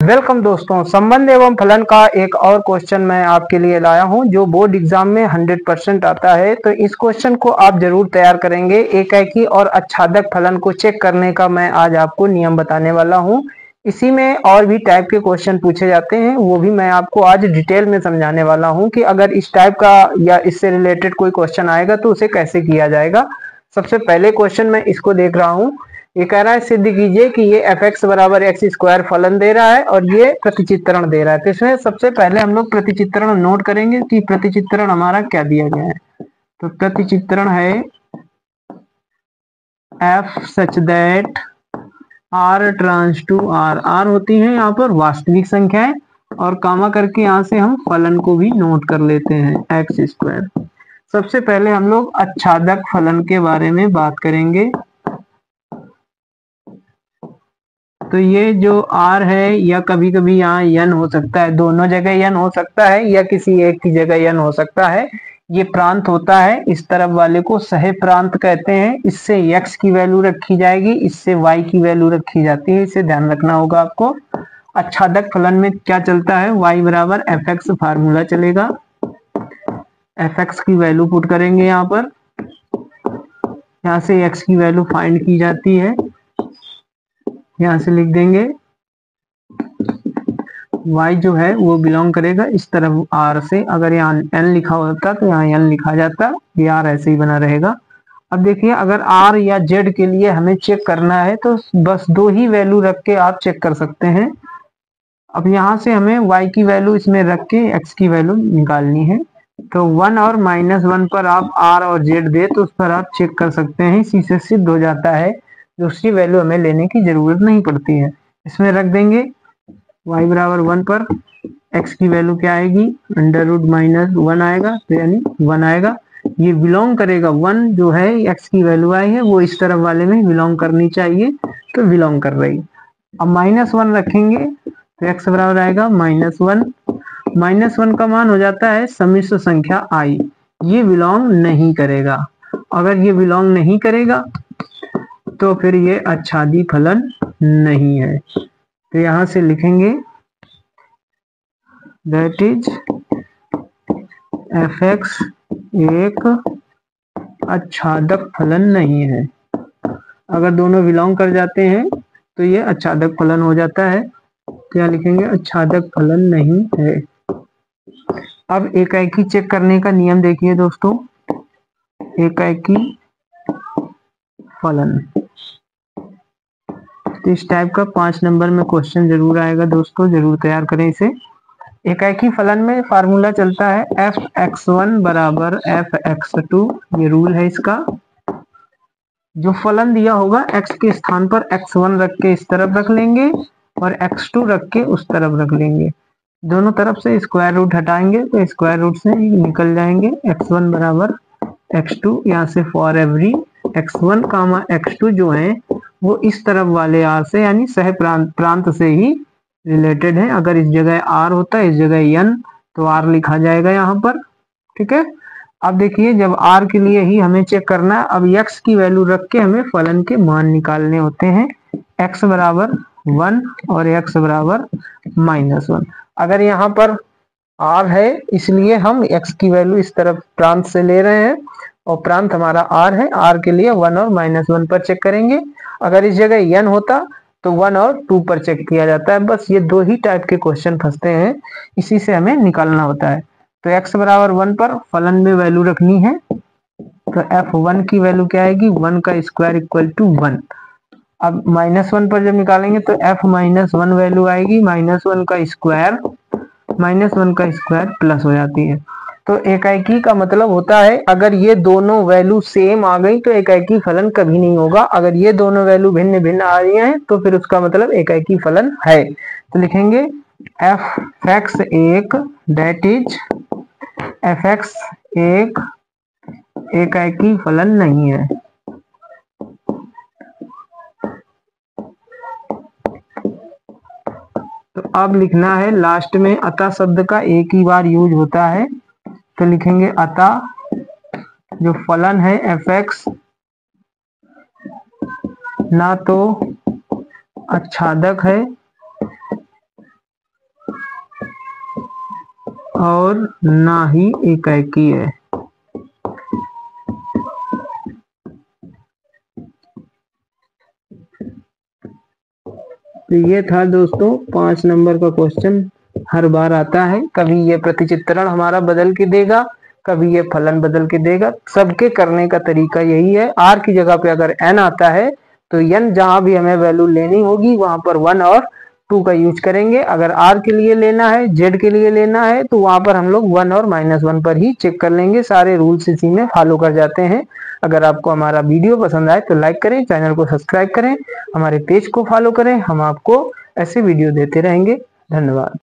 Welcome दोस्तों, संबंध एवं फलन का एक और क्वेश्चन मैं आपके लिए लाया हूं जो बोर्ड एग्जाम में 100% आता है। तो इस क्वेश्चन को आप जरूर तैयार करेंगे। एकाकी और आच्छादक फलन को चेक करने का मैं आज आपको नियम बताने वाला हूं। इसी में और भी टाइप के क्वेश्चन पूछे जाते हैं, वो भी मैं आपको आज डिटेल में समझाने वाला हूँ कि अगर इस टाइप का या इससे रिलेटेड कोई क्वेश्चन आएगा तो उसे कैसे किया जाएगा। सबसे पहले क्वेश्चन मैं इसको देख रहा हूँ। ये कह रहा है सिद्ध कीजिए कि ये fx बराबर एक्स स्क्वायर फलन दे रहा है और ये प्रतिचित्रण दे रहा है। तो इसमें सबसे पहले हम लोग प्रतिचित्रण नोट करेंगे कि प्रतिचित्रण हमारा क्या दिया गया है। तो प्रतिचित्रण है f सच दैट r ट्रांस टू r होती है यहाँ पर वास्तविक संख्याएं, और कामा करके यहाँ से हम फलन को भी नोट कर लेते हैं एक्स स्क्वायर। सबसे पहले हम लोग आच्छादक फलन के बारे में बात करेंगे। तो ये जो r है या कभी कभी यहाँ n हो सकता है, दोनों जगह n हो सकता है या किसी एक की जगह n हो सकता है। ये प्रांत होता है, इस तरफ वाले को सह प्रांत कहते हैं। इससे x की वैल्यू रखी जाएगी, इससे y की वैल्यू रखी जाती है, इसे ध्यान रखना होगा आपको। आच्छादक फलन में क्या चलता है, y बराबर fx फार्मूला चलेगा। fx की वैल्यू पुट करेंगे यहाँ पर, यहाँ से x की वैल्यू फाइंड की जाती है, यहाँ से लिख देंगे y जो है वो बिलोंग करेगा इस तरफ r से। अगर यहाँ n लिखा होता तो यहाँ n लिखा जाता, ये r ऐसे ही बना रहेगा। अब देखिए, अगर r या z के लिए हमें चेक करना है तो बस दो ही वैल्यू रख के आप चेक कर सकते हैं। अब यहाँ से हमें y की वैल्यू इसमें रख के x की वैल्यू निकालनी है। तो 1 और -1 पर आप r और z दे तो उस पर आप चेक कर सकते हैं। इसी से सिद्ध हो जाता है, दूसरी वैल्यू हमें लेने की जरूरत नहीं पड़ती है। इसमें रख देंगे y बराबर 1 पर x की वैल्यू क्या आएगी, √-1 आएगा, तो यानी 1 आएगा। ये बिलोंग करेगा 1 जो है x की वैल्यू आई है वो इस तरफ वाले में बिलोंग करनी चाहिए, तो बिलोंग कर रही। अब -1 रखेंगे तो x बराबर आएगा -1। -1 का मान हो जाता है सम्मिश्र संख्या i, ये बिलोंग नहीं करेगा। अगर ये बिलोंग नहीं करेगा तो फिर ये आच्छादी फलन नहीं है। तो यहां से लिखेंगे दैट इज fx एक आच्छादक फलन नहीं है। अगर दोनों बिलोंग कर जाते हैं तो ये आच्छादक फलन हो जाता है। तो यहाँ लिखेंगे आच्छादक फलन नहीं है। अब एकाकी चेक करने का नियम देखिए दोस्तों। एकाकी फलन, तो इस टाइप का 5 नंबर में क्वेश्चन जरूर आएगा दोस्तों, जरूर तैयार करें इसे। एकाकी फलन में फार्मूला चलता है fx1 बराबर fx2, ये रूल है इसका। जो फलन दिया होगा x के स्थान पर x1 रख के इस तरफ रख लेंगे और x2 रख के उस तरफ रख लेंगे। दोनों तरफ से स्क्वायर रूट हटाएंगे तो स्क्वायर रूट से निकल जाएंगे। x1 बराबर x2, यहाँ से for every x1 comma x2 जो है वो इस तरफ वाले r से यानी सह प्रांत से ही रिलेटेड है। अगर इस जगह r होता है, इस जगह n, तो r लिखा जाएगा यहाँ पर, ठीक है। अब देखिए, जब r के लिए ही हमें चेक करना है, अब x की वैल्यू रख के हमें फलन के मान निकालने होते हैं। x बराबर 1 और x बराबर -1। अगर यहाँ पर r है इसलिए हम x की वैल्यू इस तरफ प्रांत से ले रहे हैं और प्रांत हमारा r है, r के लिए 1 और -1 पर चेक करेंगे। अगर इस जगह n होता तो 1 और 2 पर चेक किया जाता है। बस ये दो ही टाइप के क्वेश्चन फंसते हैं, इसी से हमें निकालना होता है। तो x बराबर 1 पर फलन में वैल्यू रखनी है, तो f1 की वैल्यू क्या आएगी, 1 का स्क्वायर इक्वल टू 1। अब -1 पर जब निकालेंगे तो f-1 वैल्यू आएगी, -1 का स्क्वायर, -1 का स्क्वायर प्लस हो जाती है। तो एकाकी का मतलब होता है अगर ये दोनों वैल्यू सेम आ गई तो एकाकी फलन कभी नहीं होगा। अगर ये दोनों वैल्यू भिन्न भिन्न आ रही हैं तो फिर उसका मतलब एकाकी फलन है। तो लिखेंगे fx एक, दैट इज fx एक एकाकी फलन नहीं है। तो अब लिखना है लास्ट में अतः शब्द का एक ही बार यूज होता है, तो लिखेंगे अतः जो फलन है fx ना तो आच्छादक है और ना ही एकाएकी है। तो ये था दोस्तों 5 नंबर का क्वेश्चन। हर बार आता है, कभी ये प्रतिचित्रण हमारा बदल के देगा, कभी ये फलन बदल के देगा। सबके करने का तरीका यही है, r की जगह पे अगर n आता है तो n जहां भी हमें वैल्यू लेनी होगी वहां पर 1 और 2 का यूज करेंगे। अगर r के लिए लेना है, z के लिए लेना है, तो वहां पर हम लोग 1 और -1 पर ही चेक कर लेंगे। सारे रूल्स इसी में फॉलो कर जाते हैं। अगर आपको हमारा वीडियो पसंद आए तो लाइक करें, चैनल को सब्सक्राइब करें, हमारे पेज को फॉलो करें। हम आपको ऐसे वीडियो देते रहेंगे। धन्यवाद।